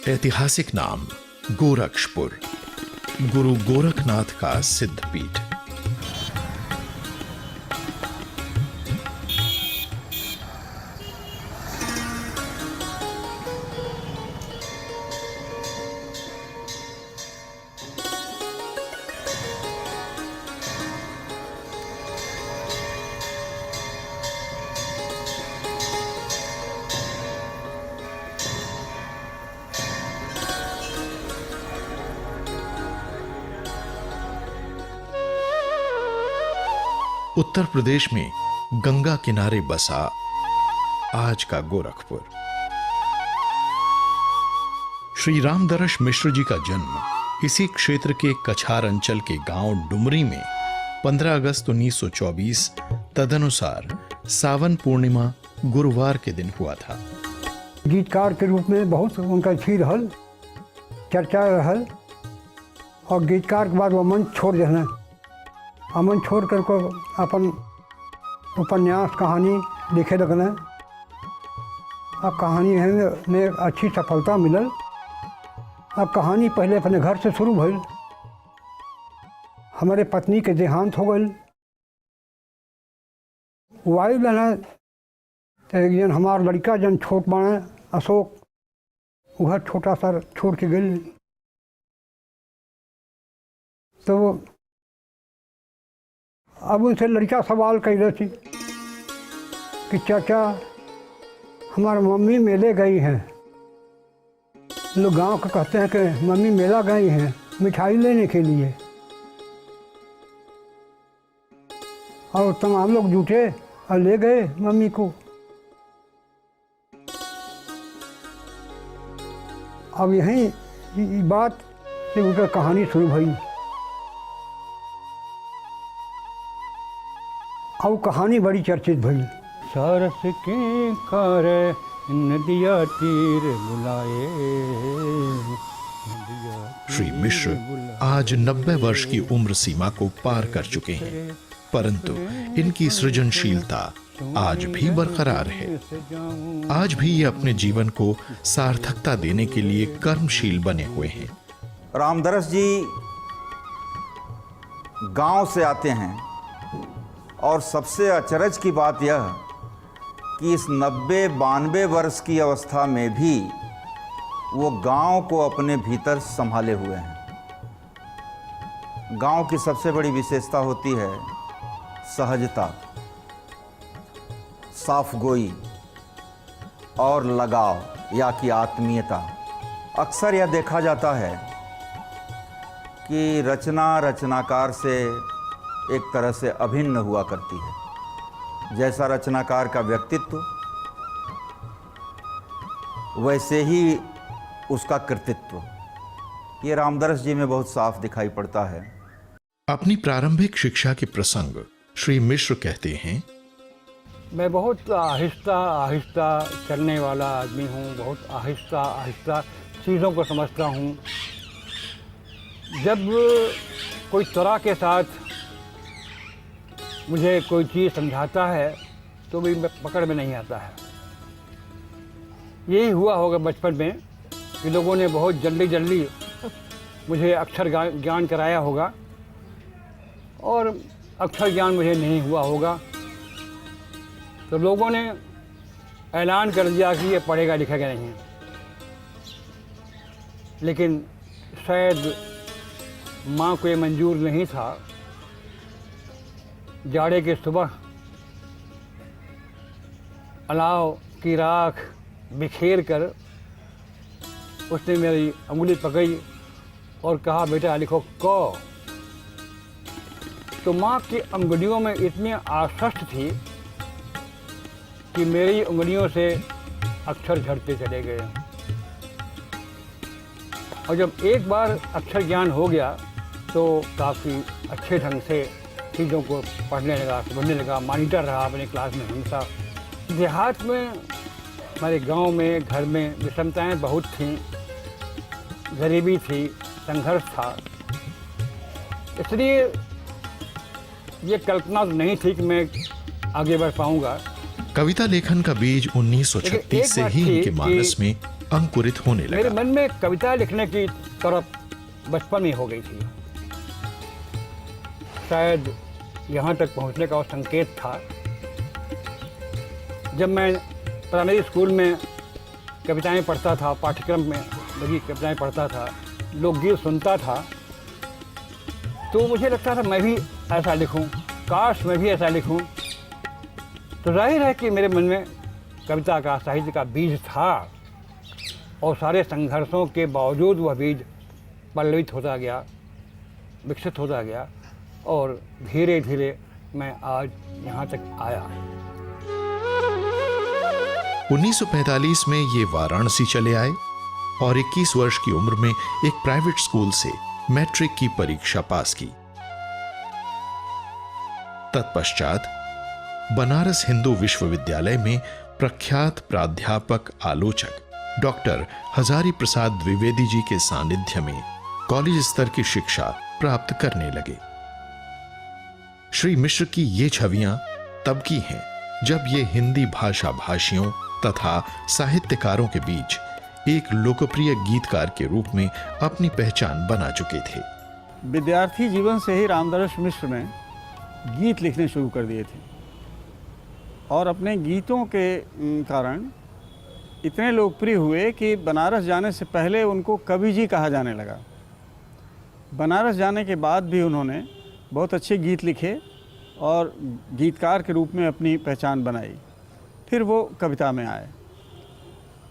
ऐतिहासिक नाम गोरक्षपुर, गुरु गोरखनाथ का सिद्ध पीठ। उत्तर प्रदेश में गंगा किनारे बसा आज का गोरखपुर। श्री रामदरश मिश्र जी का जन्म इसी क्षेत्र के कछार अंचल के गांव डुमरी में 15 अगस्त 1924 तदनुसार सावन पूर्णिमा गुरुवार के दिन हुआ था। गीतकार के रूप में बहुत उनका थी रहल, चर्चा रहल, और गीतकार के बाद वो मंच छोड़ देना, अमन छोड़ कर को अपन उपन्यास कहानी लिखे लगना। अब कहानी में अच्छी सफलता मिलल। अब कहानी पहले अपने घर से शुरू भइल। हमारे पत्नी के देहांत हो गई। वायु लेना तो एक जन हमार लड़का जन छोट बाड़ा अशोक, वह छोटा सा छोड़ के गई। तो अब उनसे लड़का सवाल कर रही थी कि चाचा हमारी मम्मी मेले गई हैं। लोग गांव के कहते हैं कि मम्मी मेला गई हैं मिठाई लेने के लिए, और तमाम लोग जुटे और ले गए मम्मी को। अब यही बात से उनका कहानी शुरू हुई। और कहानी बड़ी चर्चित भई। सरस के कर नदिया तीर बुलाए। श्री मिश्र आज 90 वर्ष की उम्र सीमा को पार कर चुके हैं, परंतु इनकी सृजनशीलता आज भी बरकरार है। आज भी ये अपने जीवन को सार्थकता देने के लिए कर्मशील बने हुए हैं। रामदरस जी गांव से आते हैं, और सबसे अचरज की बात यह कि इस 90-92 वर्ष की अवस्था में भी वो गांव को अपने भीतर संभाले हुए हैं। गांव की सबसे बड़ी विशेषता होती है सहजता, साफगोई और लगाव या कि आत्मीयता। अक्सर यह देखा जाता है कि रचनाकार से एक तरह से अभिन्न हुआ करती है। जैसा रचनाकार का व्यक्तित्व वैसे ही उसका कृतित्व, ये रामदरस जी में बहुत साफ दिखाई पड़ता है। अपनी प्रारंभिक शिक्षा के प्रसंग श्री मिश्र कहते हैं, मैं बहुत आहिस्ता आहिस्ता चलने वाला आदमी हूँ, बहुत आहिस्ता आहिस्ता चीज़ों को समझता हूँ। जब कोई तरह के साथ मुझे कोई चीज़ समझाता है तो भी मैं पकड़ में नहीं आता है। यही हुआ होगा बचपन में कि लोगों ने बहुत जल्दी जल्दी मुझे अक्षर ज्ञान कराया होगा, और अक्षर ज्ञान मुझे नहीं हुआ होगा। तो लोगों ने ऐलान कर दिया कि ये पढ़ेगा लिखेगा नहीं। लेकिन शायद माँ को ये मंजूर नहीं था। जाड़े के सुबह अलाव की राख बिखेर कर उसने मेरी अंगुली पकड़ी और कहा, बेटा लिखो क। तो माँ की अंगुलियों में इतनी आसक्त थी कि मेरी उंगलियों से अक्षर झड़ते चले गए। और जब एक बार अक्षर ज्ञान हो गया तो काफ़ी अच्छे ढंग से चीज़ों को पढ़ने लगा, समझने लगा, मॉनिटर रहा अपने क्लास में हमेशा। देहात में, हमारे गांव में, घर में विषमताएं बहुत थीं, गरीबी थी, संघर्ष था। इसलिए ये कल्पना नहीं थी कि मैं आगे बढ़ पाऊंगा। कविता लेखन का बीज 1936 से ही इनके मानस में अंकुरित होने मेरे लगा। मन में कविता लिखने की तरफ बचपन में हो गई थी। शायद यहाँ तक पहुँचने का वो संकेत था जब मैं प्राइमरी स्कूल में कविताएं पढ़ता था, पाठ्यक्रम में लगी कविताएं पढ़ता था, लोकगीत सुनता था, तो मुझे लगता था मैं भी ऐसा लिखूं, काश मैं भी ऐसा लिखूं। तो जाहिर है कि मेरे मन में कविता का, साहित्य का बीज था और सारे संघर्षों के बावजूद वह बीज पल्लवित होता गया, विकसित होता गया और धीरे धीरे मैं आज यहाँ तक आया। 1945 में ये वाराणसी चले आए और 21 वर्ष की उम्र में एक प्राइवेट स्कूल से मैट्रिक की परीक्षा पास की। तत्पश्चात बनारस हिंदू विश्वविद्यालय में प्रख्यात प्राध्यापक आलोचक डॉक्टर हजारी प्रसाद द्विवेदी जी के सानिध्य में कॉलेज स्तर की शिक्षा प्राप्त करने लगे। श्री मिश्र की ये छवियां तब की हैं जब ये हिंदी भाषा भाषियों तथा साहित्यकारों के बीच एक लोकप्रिय गीतकार के रूप में अपनी पहचान बना चुके थे। विद्यार्थी जीवन से ही रामदरस मिश्र ने गीत लिखने शुरू कर दिए थे और अपने गीतों के कारण इतने लोकप्रिय हुए कि बनारस जाने से पहले उनको कवि जी कहा जाने लगा। बनारस जाने के बाद भी उन्होंने बहुत अच्छे गीत लिखे और गीतकार के रूप में अपनी पहचान बनाई। फिर वो कविता में आए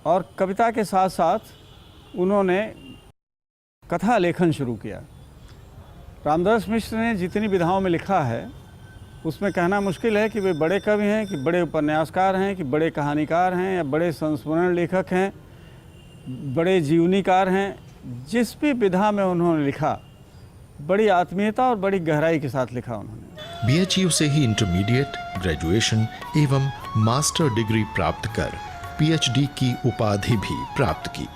और कविता के साथ साथ उन्होंने कथा लेखन शुरू किया। रामदरस मिश्र ने जितनी विधाओं में लिखा है उसमें कहना मुश्किल है कि वे बड़े कवि हैं, कि बड़े उपन्यासकार हैं, कि बड़े कहानीकार हैं या बड़े संस्मरण लेखक हैं, बड़े जीवनीकार हैं। जिस भी विधा में उन्होंने लिखा बड़ी आत्मीयता और बड़ी गहराई के साथ लिखा उन्होंने। बीएचयू से ही इंटरमीडिएट, ग्रेजुएशन एवं मास्टर डिग्री प्राप्त कर पीएचडी की उपाधि भी प्राप्त की।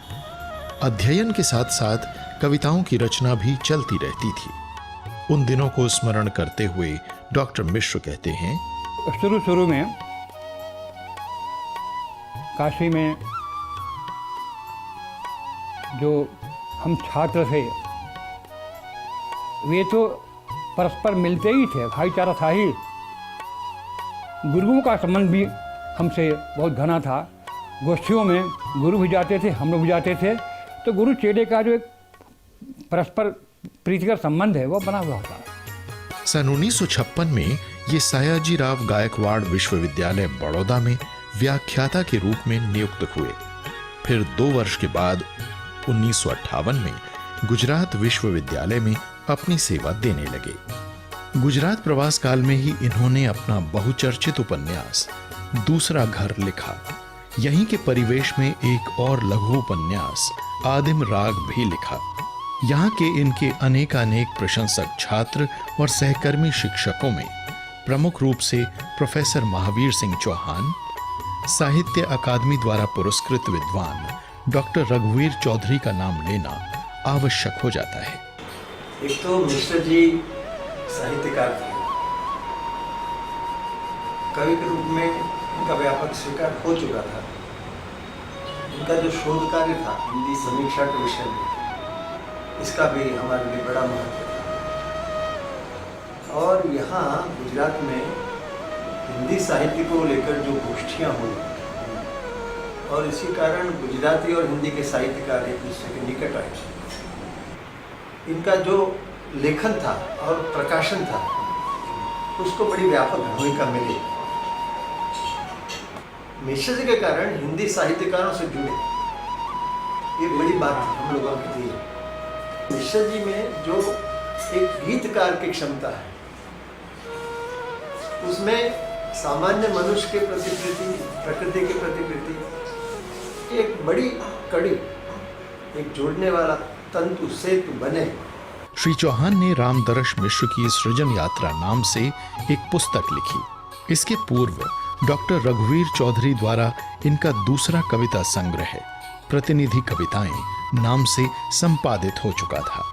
अध्ययन के साथ साथ कविताओं की रचना भी चलती रहती थी। उन दिनों को स्मरण करते हुए डॉक्टर मिश्र कहते हैं, शुरू में काशी में जो हम छात्र थे वे तो परस्पर मिलते ही थे, भाईचारा था ही। गुरुओं का संबंध भी हमसे बहुत घना था। गोष्ठियों में गुरु भी जाते थे, हम लोग भी जाते थे, तो गुरु चेले का जो एक परस्पर प्रीतिकर संबंध है वो बना हुआ होता है। सन 1956 में ये सयाजीराव गायकवाड़ विश्वविद्यालय बड़ौदा में व्याख्याता के रूप में नियुक्त हुए। फिर 2 वर्ष के बाद 1958 में गुजरात विश्वविद्यालय में अपनी सेवा देने लगे। गुजरात प्रवास काल में ही इन्होंने अपना बहुचर्चित उपन्यास दूसरा घर लिखा। यहीं के परिवेश में एक और लघु उपन्यास आदिम राग भी लिखा। यहाँ के इनके अनेकानेक प्रशंसक छात्र और सहकर्मी शिक्षकों में प्रमुख रूप से प्रोफेसर महावीर सिंह चौहान, साहित्य अकादमी द्वारा पुरस्कृत विद्वान डॉक्टर रघुवीर चौधरी का नाम लेना आवश्यक हो जाता है। एक तो मिश्र जी साहित्यकार थे, कवि के रूप में इनका व्यापक स्वीकार हो चुका था। इनका जो शोध कार्य था हिंदी समीक्षा के विषय में, इसका भी हमारे लिए बड़ा महत्व था। और यहाँ गुजरात में हिंदी साहित्य को लेकर जो गोष्ठियाँ हुई और इसी कारण गुजराती और हिंदी के साहित्यकार एक दूसरे के निकट आए। इनका जो लेखन था और प्रकाशन था उसको बड़ी व्यापक भूमिका मिली। मिश्र जी के कारण हिंदी साहित्यकारों से जुड़े, ये बड़ी बात हम लोगों के लिए। मिश्र जी में जो एक गीतकार की क्षमता है उसमें सामान्य मनुष्य के प्रति प्रीति, प्रकृति के प्रति प्रीति, एक बड़ी कड़ी, एक जोड़ने वाला तंतु सेतु बने। श्री चौहान ने रामदरस मिश्र की सृजन यात्रा नाम से एक पुस्तक लिखी। इसके पूर्व डॉक्टर रघुवीर चौधरी द्वारा इनका दूसरा कविता संग्रह प्रतिनिधि कविताएं नाम से संपादित हो चुका था।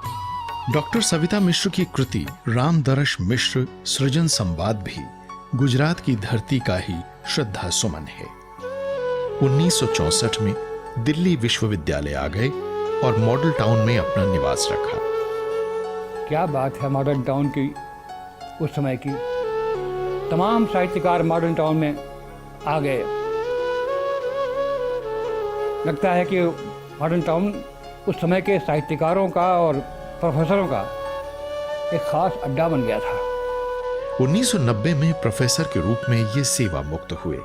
डॉक्टर सविता मिश्र की कृति रामदरस मिश्र सृजन संवाद भी गुजरात की धरती का ही श्रद्धा सुमन है। 1964 में दिल्ली विश्वविद्यालय आ गए और मॉडल टाउन में अपना निवास रखा। क्या बात है मॉडर्न टाउन की, उस समय की तमाम साहित्यकार मॉडर्न टाउन में आ गए। लगता है कि मॉडर्न टाउन उस समय के साहित्यकारों का और प्रोफेसरों का एक खास अड्डा बन गया था। 1990 में प्रोफेसर के रूप में ये सेवा मुक्त हुए।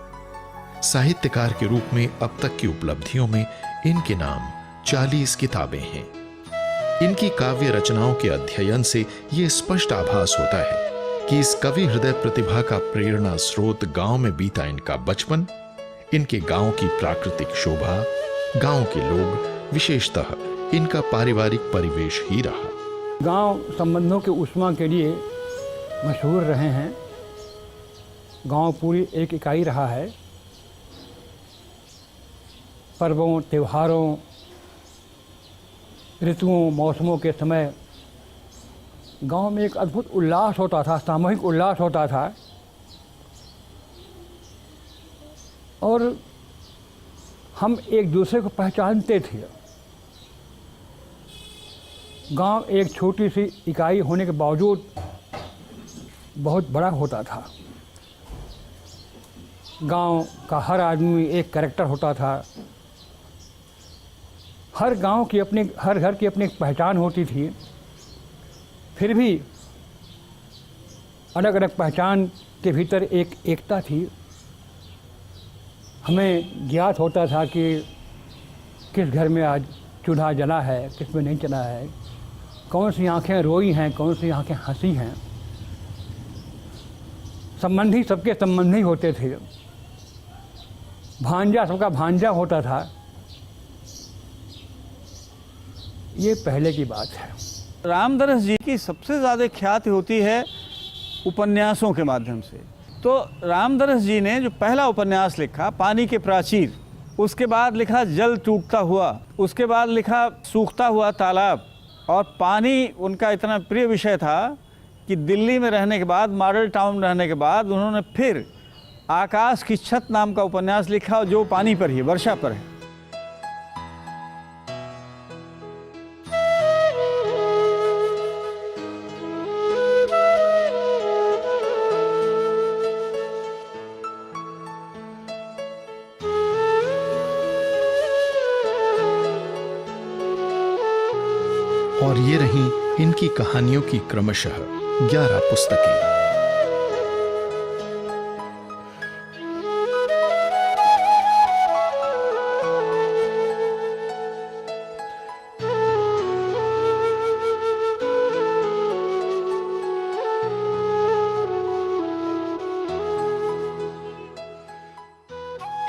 साहित्यकार के रूप में अब तक की उपलब्धियों में इनके नाम 40 किताबें हैं। इनकी काव्य रचनाओं के अध्ययन से यह स्पष्ट आभास होता है कि इस कवि हृदय प्रतिभा का प्रेरणा स्रोत गांव में बीता इनका बचपन, इनके गांव की प्राकृतिक शोभा, गांव के लोग, विशेषतः इनका पारिवारिक परिवेश ही रहा। गांव संबंधों के उष्मा के लिए मशहूर रहे हैं। गांव पूरी एक इकाई रहा है। पर्वों, त्योहारों, ऋतुओं, मौसमों के समय गांव में एक अद्भुत उल्लास होता था, सामूहिक उल्लास होता था। और हम एक दूसरे को पहचानते थे। गांव एक छोटी सी इकाई होने के बावजूद बहुत बड़ा होता था। गांव का हर आदमी एक कैरेक्टर होता था। हर गांव की अपनी, हर घर की अपनी एक पहचान होती थी। फिर भी अलग अलग पहचान के भीतर एक एकता थी। हमें ज्ञात होता था कि किस घर में आज चूल्हा जला है, किस में नहीं जला है, कौन सी आंखें रोई हैं, कौन सी आंखें हंसी हैं। संबंधी सबके संबंधी होते थे। भांजा सबका भांजा होता था। ये पहले की बात है। रामदरस जी की सबसे ज़्यादा ख्याति होती है उपन्यासों के माध्यम से। तो रामदरस जी ने जो पहला उपन्यास लिखा पानी के प्राचीर, उसके बाद लिखा जल टूटता हुआ, उसके बाद लिखा सूखता हुआ तालाब। और पानी उनका इतना प्रिय विषय था कि दिल्ली में रहने के बाद, मॉडल टाउन में रहने के बाद उन्होंने फिर आकाश की छत नाम का उपन्यास लिखा जो पानी पर ही, वर्षा पर है। और ये रहीं इनकी कहानियों की क्रमशः 11 पुस्तकें।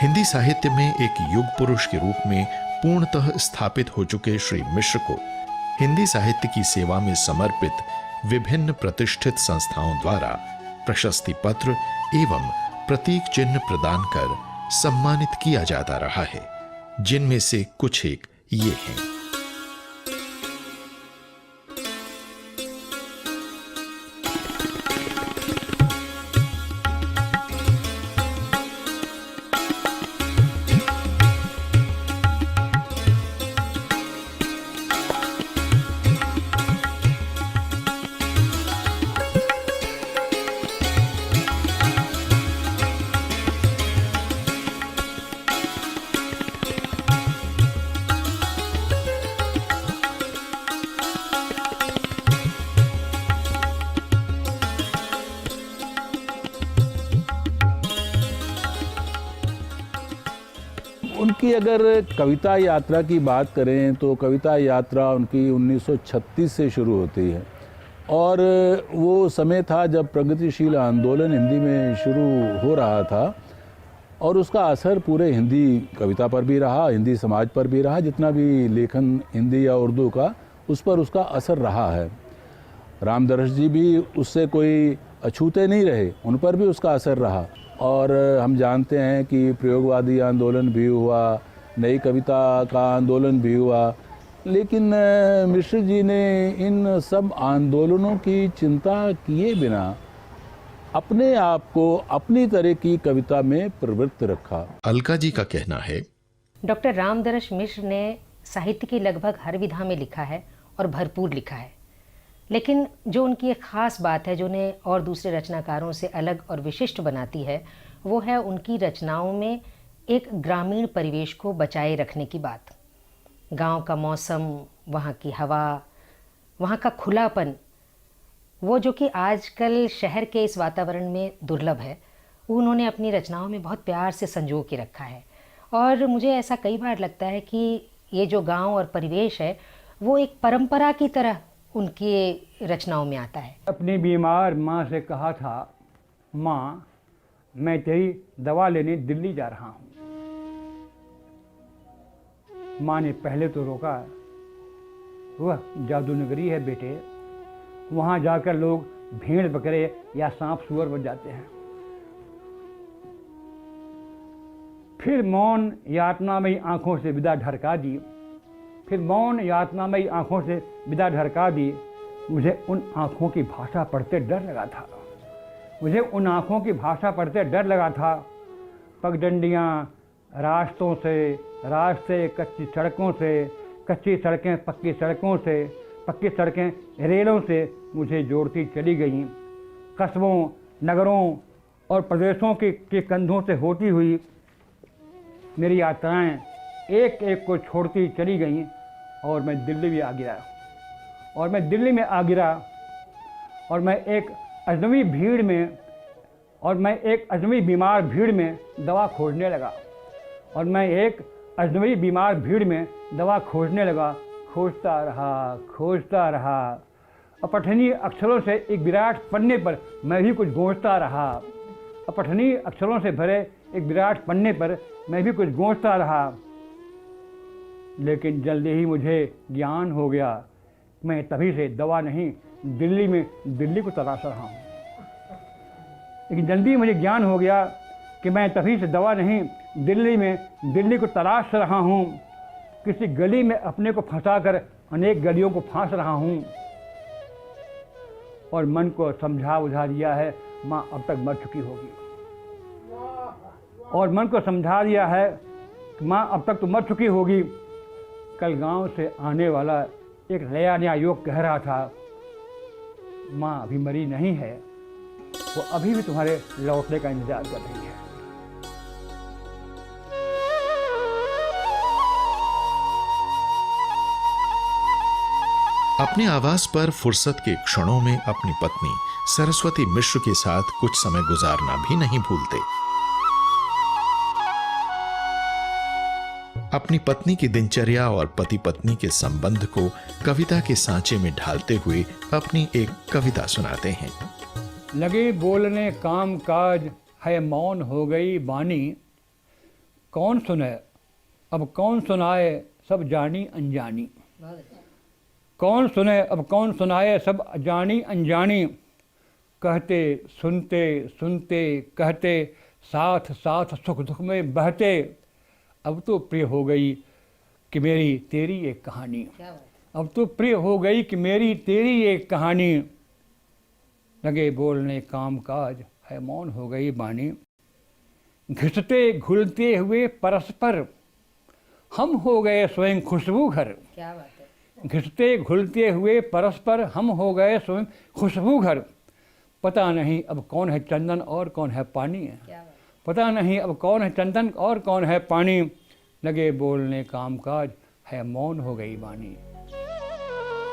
हिंदी साहित्य में एक युग पुरुष के रूप में पूर्णतः स्थापित हो चुके श्री मिश्र को हिंदी साहित्य की सेवा में समर्पित विभिन्न प्रतिष्ठित संस्थाओं द्वारा प्रशस्ति पत्र एवं प्रतीक चिन्ह प्रदान कर सम्मानित किया जाता रहा है, जिनमें से कुछ एक ये हैं। उनकी अगर कविता यात्रा की बात करें तो कविता यात्रा उनकी 1936 से शुरू होती है और वो समय था जब प्रगतिशील आंदोलन हिंदी में शुरू हो रहा था और उसका असर पूरे हिंदी कविता पर भी रहा, हिंदी समाज पर भी रहा। जितना भी लेखन हिंदी या उर्दू का उस पर उसका असर रहा है। रामदरस जी भी उससे कोई अछूते नहीं रहे, उन पर भी उसका असर रहा। और हम जानते हैं कि प्रयोगवादी आंदोलन भी हुआ, नई कविता का आंदोलन भी हुआ, लेकिन मिश्र जी ने इन सब आंदोलनों की चिंता किए बिना अपने आप को अपनी तरह की कविता में प्रवृत्त रखा। अलका जी का कहना है, डॉक्टर रामदरस मिश्र ने साहित्य की लगभग हर विधा में लिखा है और भरपूर लिखा है, लेकिन जो उनकी एक ख़ास बात है जो उन्हें और दूसरे रचनाकारों से अलग और विशिष्ट बनाती है, वो है उनकी रचनाओं में एक ग्रामीण परिवेश को बचाए रखने की बात। गांव का मौसम, वहाँ की हवा, वहाँ का खुलापन, वो जो कि आजकल शहर के इस वातावरण में दुर्लभ है, वो उन्होंने अपनी रचनाओं में बहुत प्यार से संजो के रखा है। और मुझे ऐसा कई बार लगता है कि ये जो गांव और परिवेश है वो एक परंपरा की तरह उनकी रचनाओं में आता है। अपनी बीमार माँ से कहा था, माँ मैं तेरी दवा लेने दिल्ली जा रहा हूँ। माँ ने पहले तो रोका, वह जादू नगरी है बेटे, वहाँ जाकर लोग भेड़ बकरे या सांप सुअर बन जाते हैं। फिर मौन यातनामयी आंखों से विदा ढरका दी, फिर मौन यातनामयी आंखों से विदा ढरका दी। मुझे उन आंखों की भाषा पढ़ते डर लगा था, मुझे उन आंखों की भाषा पढ़ते डर लगा था। पगडंडियाँ रास्तों से, रास्ते कच्ची सड़कों से, कच्ची सड़कें पक्की सड़कों से, पक्की सड़कें रेलों से मुझे जोड़ती चली गईं। कस्बों, नगरों और प्रदेशों के कंधों से होती हुई मेरी यात्राएं एक एक को छोड़ती चली गईं और मैं दिल्ली में आ गिरा। और मैं दिल्ली में आ गिरा और मैं एक अजनबी भीड़ में, और मैं एक अजनबी बीमार भीड़ में दवा खोजने लगा। और मैं एक अजनबी बीमार भीड़ में दवा खोजने लगा। खोजता रहा। अपठनीय अक्षरों से एक विराट पन्ने पर मैं भी कुछ गूंजता रहा। अपठनीय अक्षरों से भरे एक विराट पन्ने पर मैं भी कुछ गूंजता रहा। लेकिन जल्दी ही मुझे ज्ञान हो गया, मैं तभी से दवा नहीं दिल्ली को तलाश रहा हूँ। लेकिन जल्दी मुझे ज्ञान हो गया कि मैं तभी से दवा नहीं दिल्ली को तलाश रहा हूँ। किसी गली में अपने को फंसाकर अनेक गलियों को फांस रहा हूँ। और मन को समझा बुझा दिया है, माँ अब तक मर चुकी होगी। और मन को समझा दिया है कि माँ अब तक तो मर चुकी होगी। कल गांव से आने वाला एक नया युवक कह रहा था, माँ अभी मरी नहीं है, वो अभी भी तुम्हारे लौटने का इंतजार कर रही है। अपने आवास पर फुर्सत के क्षणों में अपनी पत्नी सरस्वती मिश्र के साथ कुछ समय गुजारना भी नहीं भूलते। अपनी पत्नी की दिनचर्या और पति पत्नी के संबंध को कविता के सांचे में ढालते हुए अपनी एक कविता सुनाते हैं। लगे बोलने काम काज है मौन हो गई बानी, कौन सुने अब कौन सुनाए सब जानी अनजानी। कौन सुने अब कौन सुनाए सब जानी अनजानी। कहते सुनते सुनते कहते साथ साथ सुख दुख में बहते। अब तो प्रिय हो गई कि मेरी तेरी एक कहानी। अब तो प्रिय हो गई कि मेरी तेरी एक कहानी। लगे बोलने काम काज है मौन हो गई बानी। घिसते घुलते हुए परस्पर हम हो गए स्वयं खुशबू घर। क्या बात है। घिसते घुलते हुए परस्पर हम हो गए स्वयं खुशबू घर। पता नहीं अब कौन है चंदन और कौन है पानी। पता नहीं अब कौन है चंदन और कौन है पानी। लगे बोलने कामकाज है मौन हो गई वाणी।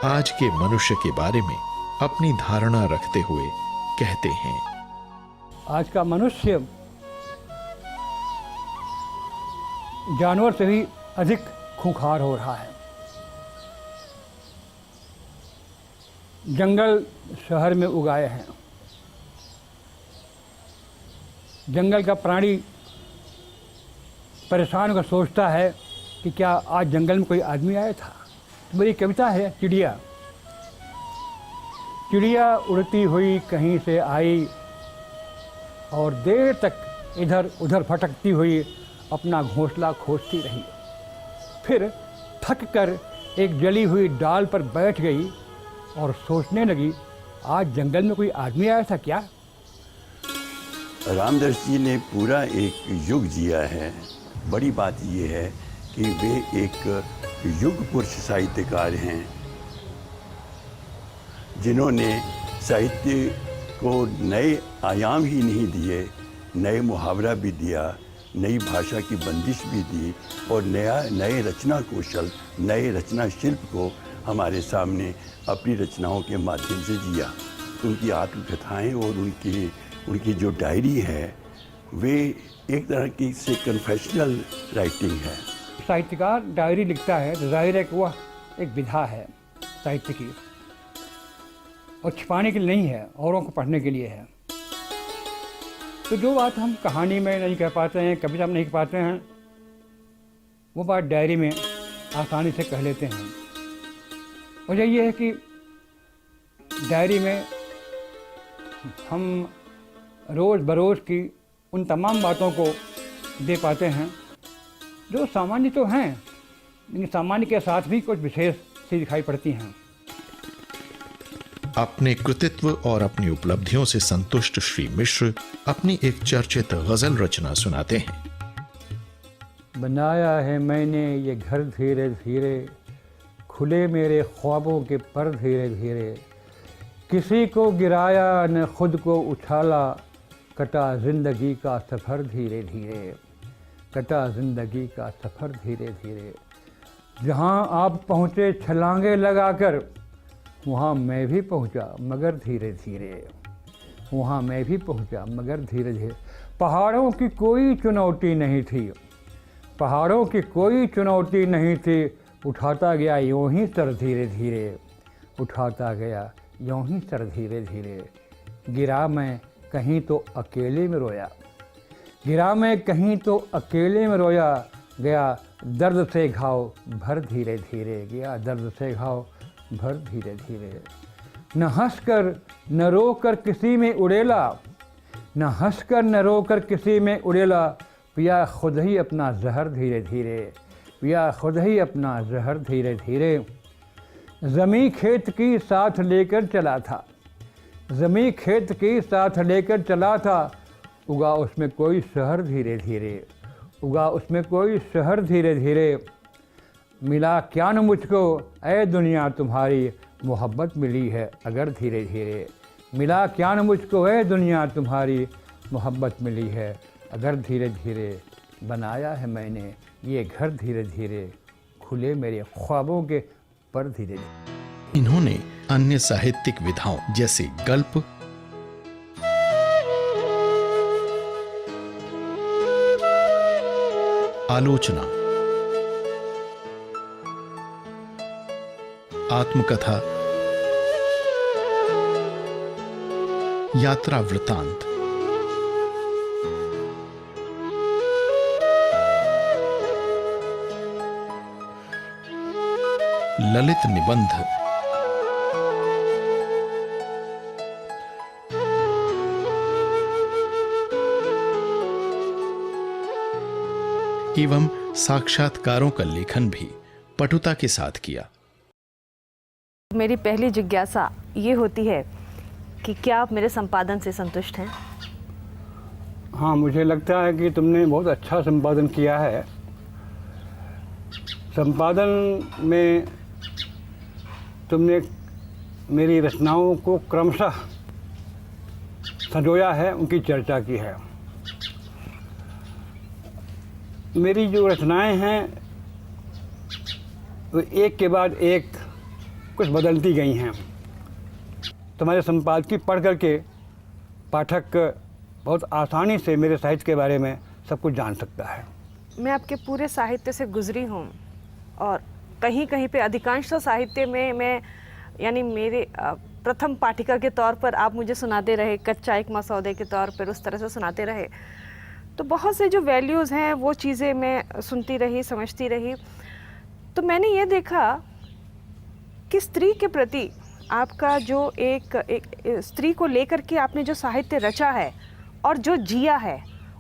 आज के मनुष्य के बारे में अपनी धारणा रखते हुए कहते हैं, आज का मनुष्य जानवर से भी अधिक खूंखार हो रहा है। जंगल शहर में उगाए हैं। जंगल का प्राणी परेशान होकर सोचता है कि क्या आज जंगल में कोई आदमी आया था। तो मेरी कविता है चिड़िया। चिड़िया उड़ती हुई कहीं से आई और देर तक इधर उधर भटकती हुई अपना घोंसला खोजती रही। फिर थक कर एक जली हुई डाल पर बैठ गई और सोचने लगी, आज जंगल में कोई आदमी आया था क्या। रामदरस जी ने पूरा एक युग जिया है। बड़ी बात ये है कि वे एक युग पुरुष साहित्यकार हैं जिन्होंने साहित्य को नए आयाम ही नहीं दिए, नए मुहावरा भी दिया, नई भाषा की बंदिश भी दी और नए रचना कौशल, नए रचना शिल्प को हमारे सामने अपनी रचनाओं के माध्यम से जिया। उनकी आत्मकथाएं और उनकी जो डायरी है वे एक तरह की से कन्फेशनल राइटिंग है। साहित्यकार डायरी लिखता है तो जाहिर है कि वह एक विधा है साहित्य की, और छिपाने के लिए नहीं है, औरों को पढ़ने के लिए है। तो जो बात हम कहानी में नहीं कह पाते हैं, कविता में नहीं कह पाते हैं, वो बात डायरी में आसानी से कह लेते हैं। वजह ये है कि डायरी में हम रोज़ बरोज़ की उन तमाम बातों को दे पाते हैं जो सामान्य तो हैं, लेकिन सामान्य के साथ भी कुछ विशेष सी दिखाई पड़ती हैं। अपने कृतित्व और अपनी उपलब्धियों से संतुष्ट श्री मिश्र अपनी एक चर्चित गजल रचना सुनाते हैं। बनाया है मैंने ये घर धीरे धीरे, खुले मेरे ख्वाबों के पर धीरे धीरे, किसी को गिराया न खुद को उछाला, कटा जिंदगी का सफ़र धीरे धीरे, कटा जिंदगी का सफ़र धीरे धीरे। जहाँ आप पहुँचे छलांगे लगाकर, वहाँ मैं भी पहुँचा मगर धीरे धीरे, वहाँ मैं भी पहुँचा मगर धीरे धीरे। पहाड़ों की कोई चुनौती नहीं थी, पहाड़ों की कोई चुनौती नहीं थी, उठाता गया यूँ ही सर धीरे धीरे, उठाता गया यूँ ही सर धीरे धीरे। गिरा मैं कहीं तो अकेले में रोया, गिरा मैं कहीं तो अकेले में रोया, गया दर्द से घाव भर धीरे धीरे, गया दर्द से घाव भर धीरे धीरे। न हंसकर न रोकर किसी में उड़ेला, न हंसकर न रोकर किसी में उड़ेला, पिया खुद ही अपना जहर धीरे धीरे, पिया खुद ही अपना जहर धीरे धीरे। ज़मीं खेत की साथ लेकर चला था, ज़मीं खेत की साथ लेकर चला था, उगा उसमें कोई शहर धीरे धीरे, उगा उसमें कोई शहर धीरे धीरे। मिला क्या न मुझको ऐ दुनिया तुम्हारी, मोहब्बत मिली है अगर धीरे धीरे। मिला क्या न मुझको ऐ दुनिया तुम्हारी, मोहब्बत मिली है अगर धीरे धीरे। बनाया है मैंने ये घर धीरे धीरे, खुले मेरे ख्वाबों के पर धीरे धीरे। इन्होंने अन्य साहित्यिक विधाओं जैसे गल्प, आलोचना, आत्मकथा, यात्रा वृतांत, ललित निबंध, एवं साक्षात्कारों का लेखन भी पटुता के साथ किया। मेरी पहली जिज्ञासा ये होती है कि क्या आप मेरे संपादन से संतुष्ट हैं? हाँ, मुझे लगता है कि तुमने बहुत अच्छा संपादन किया है। संपादन में तुमने मेरी रचनाओं को क्रमशः संजोया है, उनकी चर्चा की है। मेरी जो रचनाएं हैं वो एक के बाद एक कुछ बदलती गई हैं। तुम्हारे संपादकीय पढ़ करके पाठक बहुत आसानी से मेरे साहित्य के बारे में सब कुछ जान सकता है। मैं आपके पूरे साहित्य से गुजरी हूँ और कहीं कहीं पे अधिकांश साहित्य में मैं यानी मेरे प्रथम पाठिका के तौर पर आप मुझे सुनाते रहे, कच्चा एक मसौदे के तौर पर उस तरह से सुनाते रहे। तो बहुत से जो वैल्यूज़ हैं वो चीज़ें मैं सुनती रही, समझती रही। तो मैंने ये देखा कि स्त्री के प्रति आपका जो एक स्त्री को लेकर के आपने जो साहित्य रचा है और जो जिया है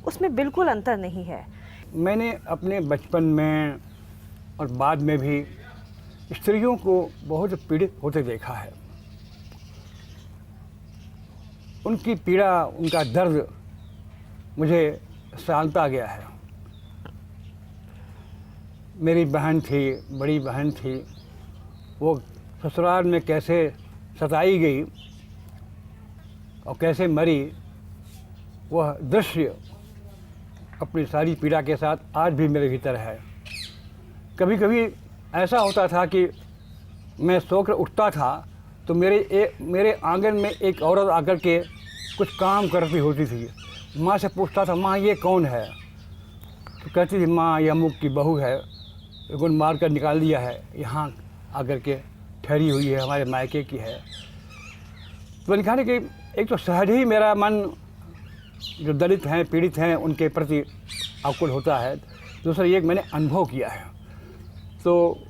उसमें बिल्कुल अंतर नहीं है। मैंने अपने बचपन में और बाद में भी स्त्रियों को बहुत पीड़ित होते देखा है। उनकी पीड़ा, उनका दर्द मुझे सालता गया है। मेरी बहन थी, बड़ी बहन थी, वो ससुराल में कैसे सताई गई और कैसे मरी, वह दृश्य अपनी सारी पीड़ा के साथ आज भी मेरे भीतर है। कभी कभी ऐसा होता था कि मैं सोकर उठता था तो मेरे आंगन में एक औरत आकर के कुछ काम करती होती थी। माँ से पूछता था, माँ ये कौन है? तो कहती थी, माँ यह अमुक की बहू है, गुण मार कर निकाल दिया है, यहाँ आकर के ठहरी हुई है, हमारे मायके की है। तो मैंने कहा कि एक तो सहज ही मेरा मन जो दलित हैं, पीड़ित हैं, उनके प्रति आकुल होता है। दूसरा ये मैंने अनुभव किया है। तो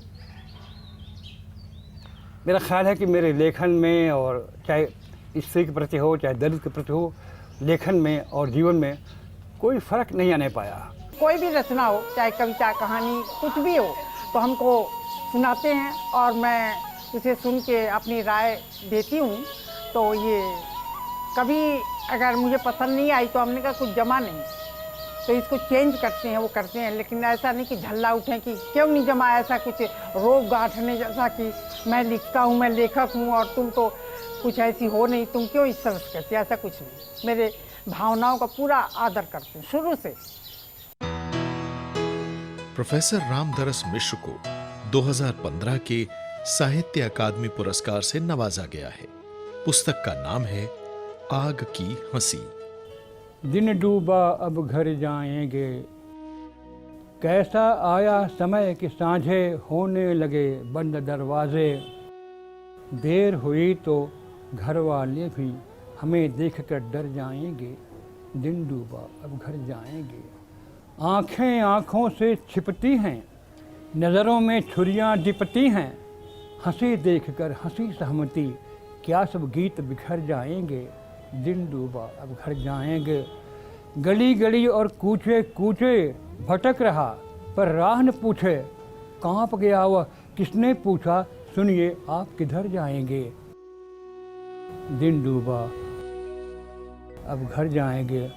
मेरा ख्याल है कि मेरे लेखन में, और चाहे स्त्री के प्रति हो चाहे दलित के प्रति हो, लेखन में और जीवन में कोई फ़र्क नहीं आने पाया। कोई भी रचना हो, चाहे कविता, कहानी, कुछ भी हो, तो हमको सुनाते हैं और मैं उसे सुन के अपनी राय देती हूँ। तो ये कभी अगर मुझे पसंद नहीं आई तो हमने कहा कुछ जमा नहीं, तो इसको चेंज करते हैं, वो करते हैं। लेकिन ऐसा नहीं कि झल्ला उठें कि क्यों नहीं जमा, ऐसा कुछ रोग गांठने जैसा कि मैं लिखता हूँ, मैं लेखक हूँ और तुम तो कुछ ऐसी हो नहीं, तुम क्यों इस तरह से करती, ऐसा कुछ नहीं। मेरे भावनाओं का पूरा आदर करते हैं शुरू से। प्रोफेसर रामदरस मिश्र को 2015 के साहित्य अकादमी पुरस्कार से नवाजा गया है। पुस्तक का नाम है आग की हंसी। दिन डूबा अब घर जाएंगे, कैसा आया समय कि सांझे होने लगे बंद दरवाजे। देर हुई तो घर वाले भी हमें देखकर डर जाएंगे, दिन डूबा अब घर जाएंगे। आँखें आँखों से छिपती हैं, नज़रों में छुरियाँ दिपती हैं। हंसी देखकर हंसी सहमति, क्या सब गीत बिखर जाएंगे, दिन डूबा अब घर जाएंगे। गली गली और कूचे कूचे भटक रहा, पर राह न पूछे। कांप गया वह, किसने पूछा, सुनिए आप किधर जाएंगे, दिन डूबा अब घर जाएंगे।